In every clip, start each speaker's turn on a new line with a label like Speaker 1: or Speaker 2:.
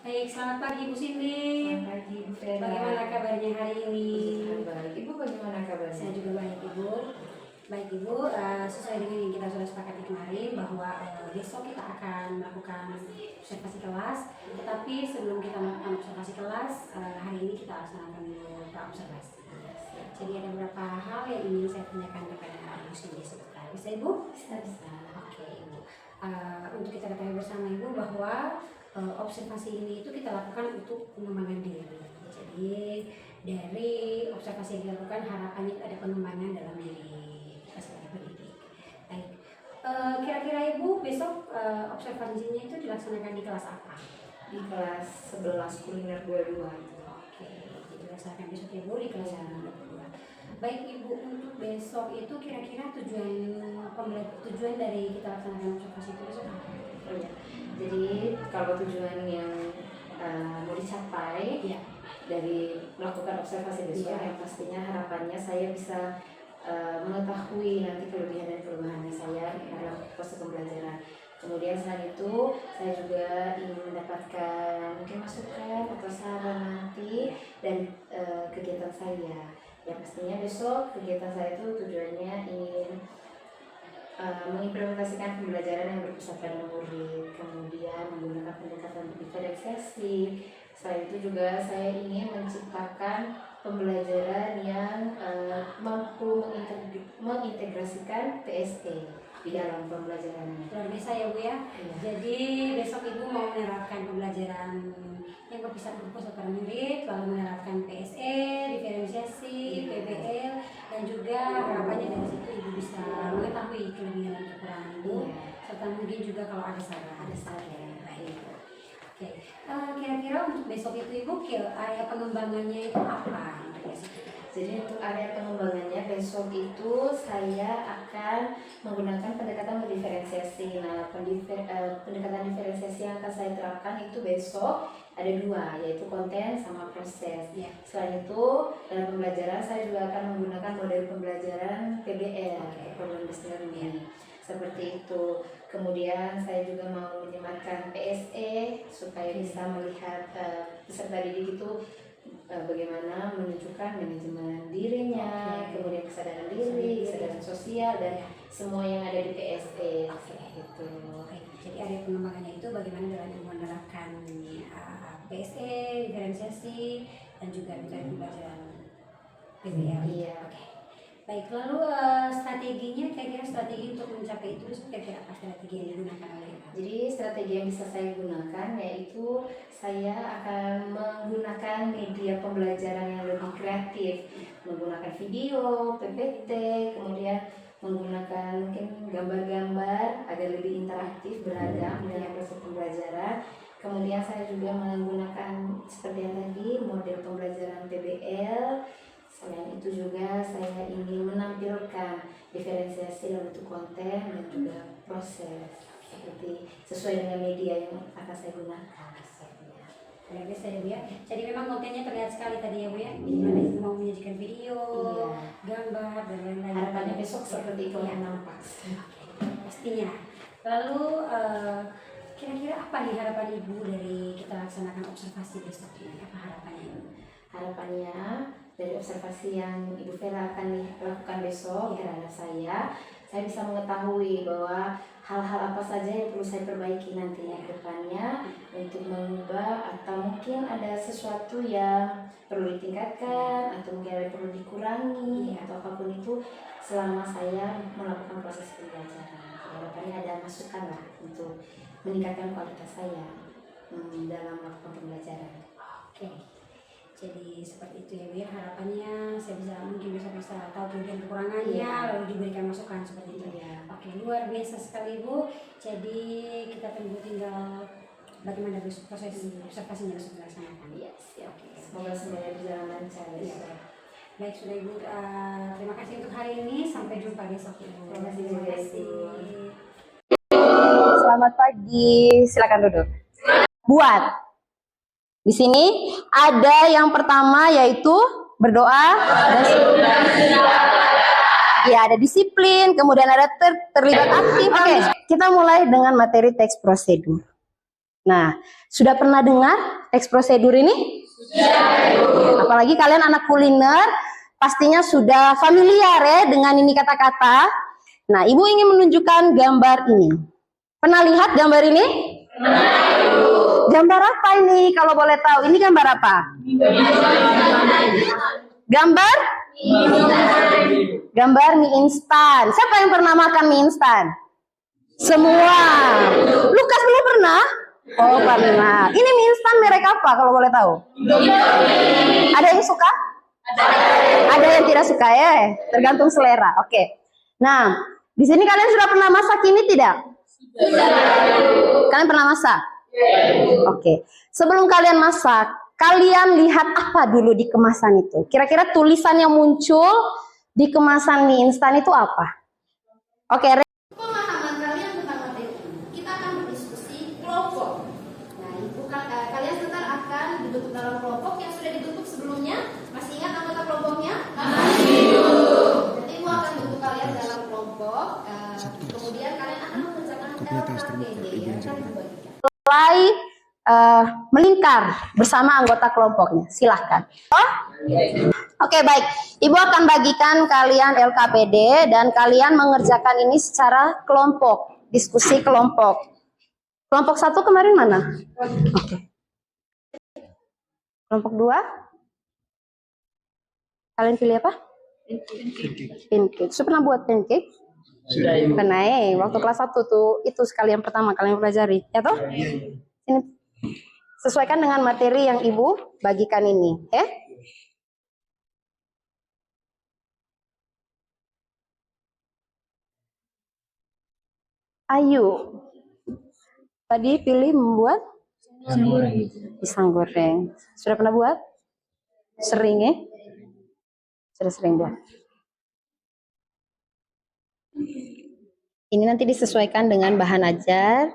Speaker 1: Baik, selamat pagi Bu Cindy.
Speaker 2: Selamat pagi Bu Vera.
Speaker 1: Bagaimana kabarnya hari ini?
Speaker 2: Baik. Ibu bagaimana kabarnya?
Speaker 1: Saya juga baik Ibu. Baik Ibu, sesuai dengan yang kita sudah sepakati kemarin bahwa besok kita akan melakukan observasi kelas. Tetapi sebelum kita melakukan observasi kelas, hari ini kita laksanakan dulu pra-observasi. Jadi ada beberapa hal yang ingin saya tanyakan kepada Bu Cindy sebentar. Bisa Ibu?
Speaker 2: Bisa.
Speaker 1: Oke Ibu. Untuk kita ketahui bersama Ibu bahwa observasi ini itu kita lakukan untuk pengembangan diri. Jadi dari observasi yang dilakukan harapannya ada pengembangan dalam diri kita sebagai pendidik. Baik, kira-kira Ibu besok observasinya itu dilaksanakan di kelas apa?
Speaker 2: Di kelas 11 kuliner 22.
Speaker 1: Oke, jadi dilaksanakan besok Ibu di kelas 22. Baik Ibu, untuk besok itu kira-kira tujuan dari kita laksanakan observasi itu besok apa?
Speaker 2: Oh ya. Jadi kalau tujuan yang mau dicapai dari melakukan observasi besok, yang pastinya harapannya saya bisa mengetahui nanti kelebihan dan kelemahannya saya dalam proses pembelajaran. Kemudian selain itu saya juga ingin mendapatkan mungkin masukan atau saran nanti dan kegiatan saya. Yang pastinya besok kegiatan saya itu tujuannya ingin mengimplementasikan pembelajaran yang berpusat pada murid, kemudian menggunakan pendekatan diferensiasi. Selain itu juga saya ingin menciptakan pembelajaran yang mampu mengintegrasikan PSE di dalam pembelajarannya.
Speaker 1: Luar biasa ya Bu ya.
Speaker 2: Iya.
Speaker 1: Jadi besok Ibu mau menerapkan pembelajaran yang berpusat pada murid, lalu menerapkan PSE, diferensiasi, PBL, dan juga harapannya dari situ Ibu bisa mengetahui kelebihan dan kekurangan Ibu, serta mungkin juga kalau ada saran. Baik. Oke. Kira-kira untuk besok itu Ibu, area pengembangannya itu apa?
Speaker 2: Jadi untuk area pengembangannya besok itu saya akan menggunakan pendekatan mendiferensiasi. Nah, pendekatan diferensiasi yang akan saya terapkan itu besok ada dua, yaitu konten sama proses. Selain itu dalam pembelajaran saya juga akan menggunakan model pembelajaran PBL, Problem Based Learning. Seperti itu. Kemudian saya juga mau menyematkan PSE supaya bisa melihat peserta didik itu bagaimana menunjukkan manajemen dirinya, kemudian kesadaran diri, kesadaran sosial, dan semua yang ada di PSE. Gitu.
Speaker 1: Jadi area pengembangannya itu bagaimana dalam menerapkan PSE, diferensiasi, dan juga metode pembelajaran PBL.
Speaker 2: Iya.
Speaker 1: Baik, lalu strateginya, kira-kira strategi untuk mencapai itu kira-kira apa strategi yang digunakan oleh Ibu?
Speaker 2: Jadi strategi yang bisa saya gunakan yaitu saya akan menggunakan media pembelajaran yang lebih kreatif, menggunakan video, PPT, kemudian menggunakan mungkin gambar-gambar agar lebih interaktif, beragam dalam proses pembelajaran. Kemudian saya juga menggunakan seperti yang tadi model pembelajaran PBL. Selain itu juga saya ingin menampilkan diferensiasi dalam bentuk konten dan juga proses seperti sesuai dengan media yang akan saya gunakan.
Speaker 1: Luar biasa ya Bu ya. Jadi memang kontennya terlihat sekali tadi ya Bu ya. Gimana Ibu mau menyajikan video, gambar dan lain-lain.
Speaker 2: Harapannya besok seperti itu yang nampak.
Speaker 1: Pastinya. Lalu kira-kira apa nih harapan Ibu dari kita laksanakan observasi besok ini? Apa harapannya Ibu?
Speaker 2: Harapannya dari observasi yang Ibu Vera akan lakukan besok terhadap saya bisa mengetahui bahwa hal-hal apa saja yang perlu saya perbaiki nantinya ke depannya untuk mengubah, atau mungkin ada sesuatu yang perlu ditingkatkan atau mungkin ada yang perlu dikurangi atau apapun itu selama saya melakukan proses pembelajaran. Harapannya ada masukan lah untuk meningkatkan kualitas saya dalam melakukan pembelajaran.
Speaker 1: Oke. Jadi seperti itu ya Bu ya, harapannya saya mungkin bisa tahu kelebihan kekurangannya, lalu diberikan masukan seperti itu. Oke, luar biasa sekali Bu. Jadi kita tinggal bagaimana proses observasinya besok dilaksanakan.
Speaker 2: Oke. Semoga semuanya berjalan lancar.
Speaker 1: Baik sudah Ibu, terima kasih untuk hari ini, sampai jumpa besok Ibu.
Speaker 2: Terima kasih juga Ibu.
Speaker 3: Selamat pagi, silakan duduk. Buat di sini ada yang pertama yaitu berdoa, ada disiplin, kemudian ada terlibat aktif. Oke, kita mulai dengan materi teks prosedur. Nah, sudah pernah dengar teks prosedur ini? Apalagi kalian anak kuliner, pastinya sudah familiar ya dengan ini kata-kata. Nah, Ibu ingin menunjukkan gambar ini. Pernah lihat gambar ini? Gambar apa ini kalau boleh tahu? Ini gambar apa? Gambar? Gambar mie instan. Siapa yang pernah makan mie instan? Semua. Lukas belum pernah? Oh, pernah. Ini mie instan merek apa kalau boleh tahu? Ada yang suka? Ada yang tidak suka ya? Tergantung selera. Oke. Nah, di sini kalian sudah pernah masak ini tidak? Kalian pernah masak? Oke. Sebelum kalian masak, kalian lihat apa dulu di kemasan itu? Kira-kira tulisan yang muncul di kemasan mie instan itu apa? Oke.
Speaker 2: Pemahaman kalian tentang materi kita akan berdiskusi kelompok. Nah, kalian sebentar akan dibentuk dalam kelompok yang sudah dibentuk sebelumnya. Masih ingat anggota kelompoknya? Masih. Jadi Ibu akan bentuk kalian dalam kelompok. Kemudian kalian akan mengerjakan LKPD yang akan dibagikan.
Speaker 3: Mulai melingkar bersama anggota kelompoknya. Silahkan. Oke, baik. Ibu akan bagikan kalian LKPD dan kalian mengerjakan ini secara kelompok, diskusi kelompok. Kelompok 1 kemarin mana? Oke. Kelompok 2? Kalian pilih apa? Pancake. Sudah pernah buat pancake? Pernah ya. Waktu kelas 1 tuh itu sekalian pertama kalian pelajari, ya toh? Ini sesuaikan dengan materi yang Ibu bagikan ini, ya. Ayu. Tadi pilih membuat pisang goreng. Sudah pernah buat? Sering ya? Sudah sering buat. Ini nanti disesuaikan dengan bahan ajar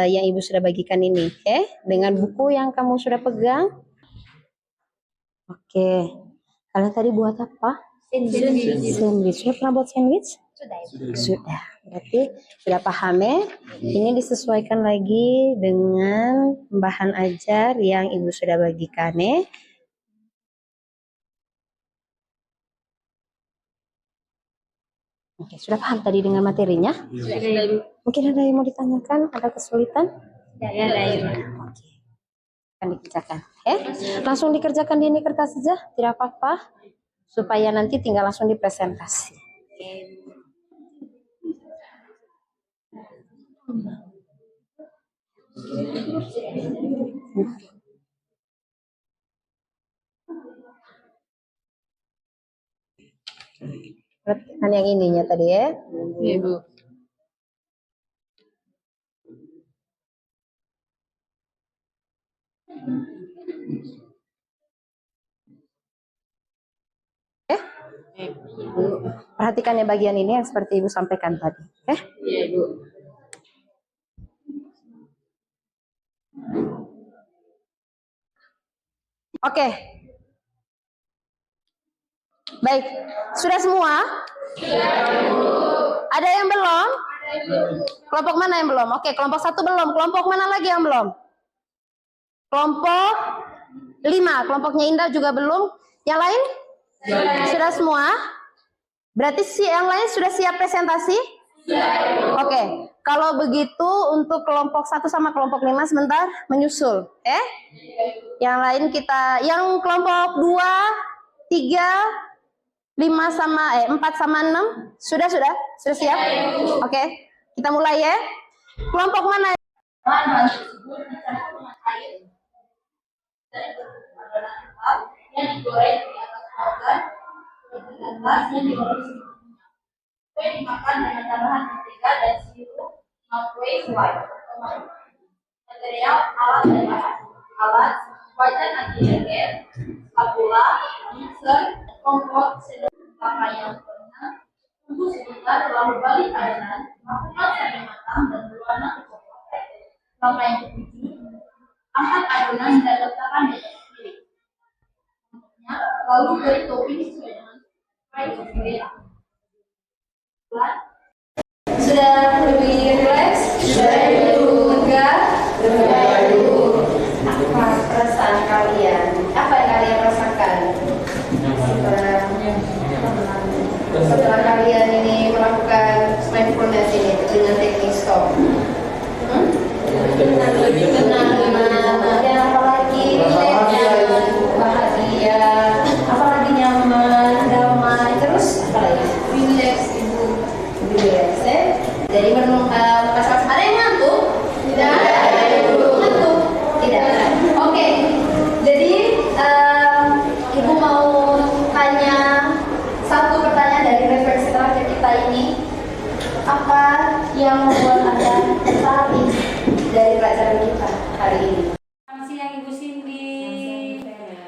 Speaker 3: yang Ibu sudah bagikan ini, ya? Dengan buku yang kamu sudah pegang. Oke. Kalian tadi buat apa? Sandwich. Sudah pernah buat sandwich? Sudah. Berarti sudah paham ya? Ini disesuaikan lagi dengan bahan ajar yang Ibu sudah bagikan ya. Oke, sudah paham tadi dengan materinya? Mungkin ada yang mau ditanyakan? Ada kesulitan?
Speaker 1: Ya, ada.
Speaker 3: Oke. Akan dikerjakan. Langsung dikerjakan di ini kertas saja, tidak apa-apa. Supaya nanti tinggal langsung dipresentasi. Perhatikan yang ininya tadi ya.
Speaker 1: Iya, Bu.
Speaker 3: Perhatikan ya bagian ini yang seperti Ibu sampaikan tadi.
Speaker 1: Iya, Bu.
Speaker 3: Oke. Baik, sudah semua? Ada yang belum? Kelompok mana yang belum? Oke, kelompok 1 belum. Kelompok mana lagi yang belum? Kelompok 5. Kelompoknya Indah juga belum. Yang lain? Sudah semua? Berarti yang lain sudah siap presentasi? Oke, kalau begitu untuk kelompok 1 sama kelompok 5 sebentar menyusul. Yang lain kita, yang kelompok 2, 3, 5 sama 4 sama 6 sudah siap? Oke, kita mulai ya. Kelompok mana?
Speaker 2: Yang digoreng di atas kompor, yang digoreng kue dimakan dengan tambahan mentega dan sirup microwave white. Material alat dan bahan. Alat wajan anti lengket, spatula, mixer, kompor, sendok, kelapa yang berenang. Tunggu sebentar lalu balik adonan, masukkan sampai matang dan berwarna kecoklatan. Kelapa yang dicuci, angkat adonan dan letakkan di atas piring. Lalu beri topping sesuai dengan fried selera. Sudah lebih rileks, sudah lebih lega. setelah kalian ini melakukan mindfulness ini dengan teknik stop? Lebih tenang, dan apalagi relax, bahagia, apalagi nyaman, damai, terus apalagi relax ibu, relax ya. Jadi pas ada yang ngantuk? Tidak ada yang ngantuk? Tidak ada. Oke, jadi ibu mau tanya satu pertanyaan dari refleksi terakhir kita ini. Apa yang membuat Anda tertarik dari pelajaran kita hari ini?
Speaker 1: Selamat siang Ibu Cindy.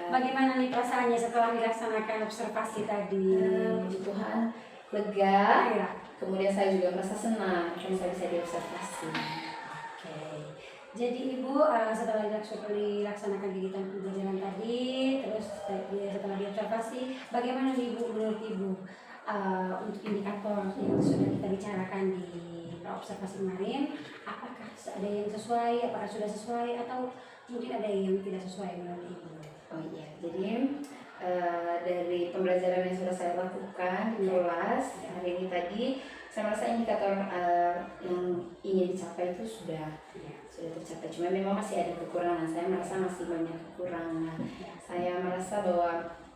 Speaker 1: Bagaimana nih perasaannya setelah dilaksanakan observasi tadi?
Speaker 2: Puji Tuhan, lega.
Speaker 1: Ya.
Speaker 2: Kemudian saya juga merasa senang karena saya bisa diobservasi.
Speaker 1: Oke. Jadi Ibu setelah dilaksanakan kegiatan pembelajaran tadi, terus setelah diobservasi, bagaimana nih Ibu menurut Ibu untuk indikator yang sudah kita bicarakan di observasi kemarin, apakah ada yang sesuai, apakah sudah sesuai, atau mungkin ada yang tidak sesuai menurut Ibu?
Speaker 2: Oh iya, jadi dari pembelajaran yang sudah saya lakukan di kelas hari ini tadi, saya merasa indikator yang ingin dicapai itu sudah tercapai. Cuma memang masih ada kekurangan. Saya merasa masih banyak kekurangan. Saya merasa bahwa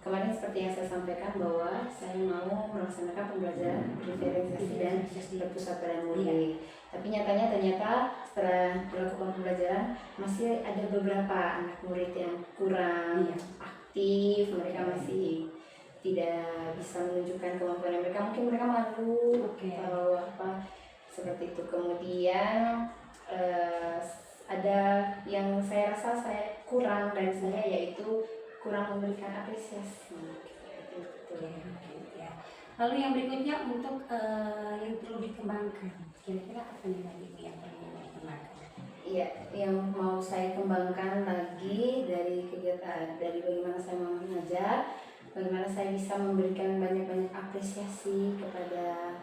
Speaker 2: kemarin seperti yang saya sampaikan bahwa saya mau melaksanakan pembelajaran diferensiasi dan berpusat pada murid. Tapi nyatanya ternyata setelah melakukan pembelajaran masih ada beberapa anak murid yang kurang aktif, mereka masih tidak bisa menunjukkan kemampuan mereka, mungkin mereka malu atau apa seperti itu. Kemudian ada yang saya rasa saya kurang dari saya, yaitu kurang memberikan apresiasi.
Speaker 1: Lalu yang berikutnya untuk yang perlu dikembangkan, kira-kira apa nih lagi yang perlu dikembangkan?
Speaker 2: Iya, yang mau saya kembangkan lagi dari kegiatan, dari bagaimana saya mau mengajar, bagaimana saya bisa memberikan banyak-banyak apresiasi kepada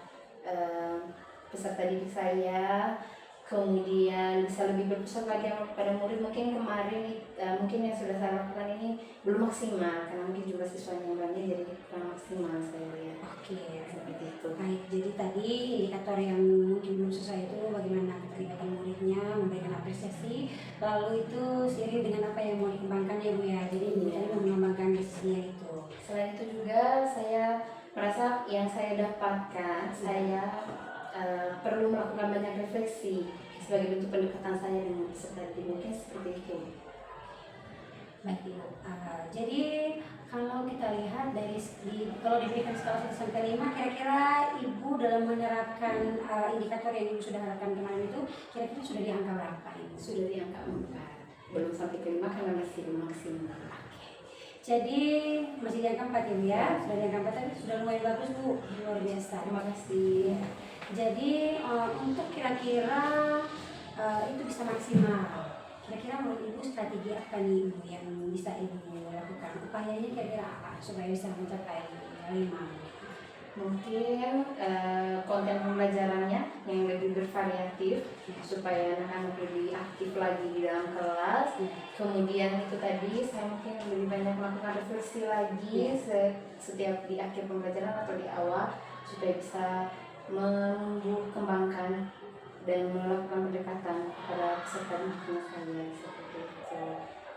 Speaker 2: peserta didik saya, kemudian bisa lebih berpusat lagi pada murid. Mungkin kemarin mungkin yang sudah saya lakukan ini belum maksimal karena mungkin jumlah siswanya yang banyak, jadi kurang maksimal saya lihat.
Speaker 1: Oke,
Speaker 2: seperti itu.
Speaker 1: Baik, jadi tadi indikator yang mungkin belum sesuai itu bagaimana keterlibatan muridnya, memberikan apresiasi, lalu itu seiring dengan apa yang mau dikembangkan ya Bu ya. Jadi Ibu tadi mau mengembangkan sisinya itu.
Speaker 2: Selain itu juga saya merasa yang saya dapatkan, saya perlu melakukan banyak refleksi sebagai bentuk pendekatan saya dengan peserta didik, mungkin seperti itu.
Speaker 1: Baik Ibu, jadi kalau kita lihat dari kalau diberikan skala 1 sampai 5, kira-kira Ibu dalam menerapkan indikator yang Ibu sudah harapkan kemarin itu kira-kira sudah di angka berapa Ibu?
Speaker 2: Sudah di angka 4, belum sampai ke 5 karena masih belum maksimal.
Speaker 1: Jadi masih di angka 4 Ibu ya, sudah di angka 4 tapi sudah lumayan bagus Bu, luar biasa.
Speaker 2: Terima kasih.
Speaker 1: Jadi untuk kira-kira itu bisa maksimal. Kira-kira menurut Ibu strategi apa nih Ibu yang bisa Ibu lakukan? Upayanya kira-kira apa supaya bisa mencapai 5?
Speaker 2: Mungkin konten pembelajarannya yang lebih bervariatif supaya anak-anak lebih aktif lagi di dalam kelas. Kemudian itu tadi saya mungkin lebih banyak melakukan refleksi lagi setiap di akhir pembelajaran atau di awal supaya bisa menumbuh kembangkan dan melakukan pendekatan pada peserta didik saya seperti itu.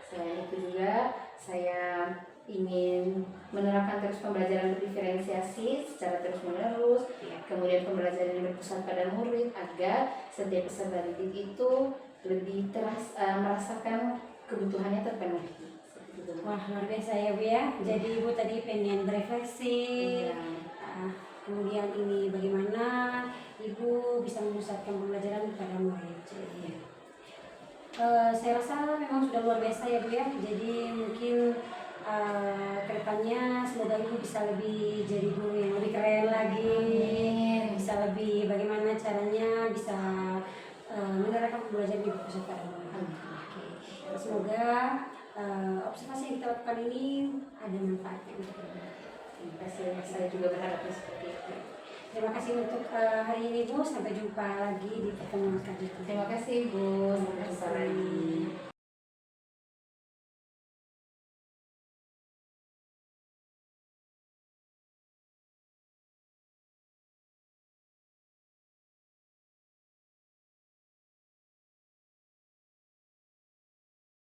Speaker 2: Selain itu juga saya ingin menerapkan terus pembelajaran berdiferensiasi secara terus-menerus, kemudian pembelajaran yang berpusat pada murid agar setiap peserta didik itu lebih merasakan kebutuhannya terpenuhi.
Speaker 1: Wah, luar biasa ya Bu ya. Jadi Ibu tadi pengen berefleksi. Kemudian ini bagaimana Ibu bisa memusatkan pembelajaran kepada murid. Jadi, saya rasa memang sudah luar biasa ya Bu ya. Jadi mungkin kedepannya semoga Ibu bisa lebih jadi guru yang lebih keren lagi. Bisa lebih bagaimana caranya bisa menerapkan pembelajaran di peserta murid. Semoga observasi yang kita lakukan ini ada manfaatnya untuk Ibu.
Speaker 2: Terima kasih, saya juga berharap seperti itu.
Speaker 1: Terima kasih untuk hari ini Bu, sampai jumpa lagi di pertemuan selanjutnya.
Speaker 2: Terima kasih Bu, sampai jumpa lagi.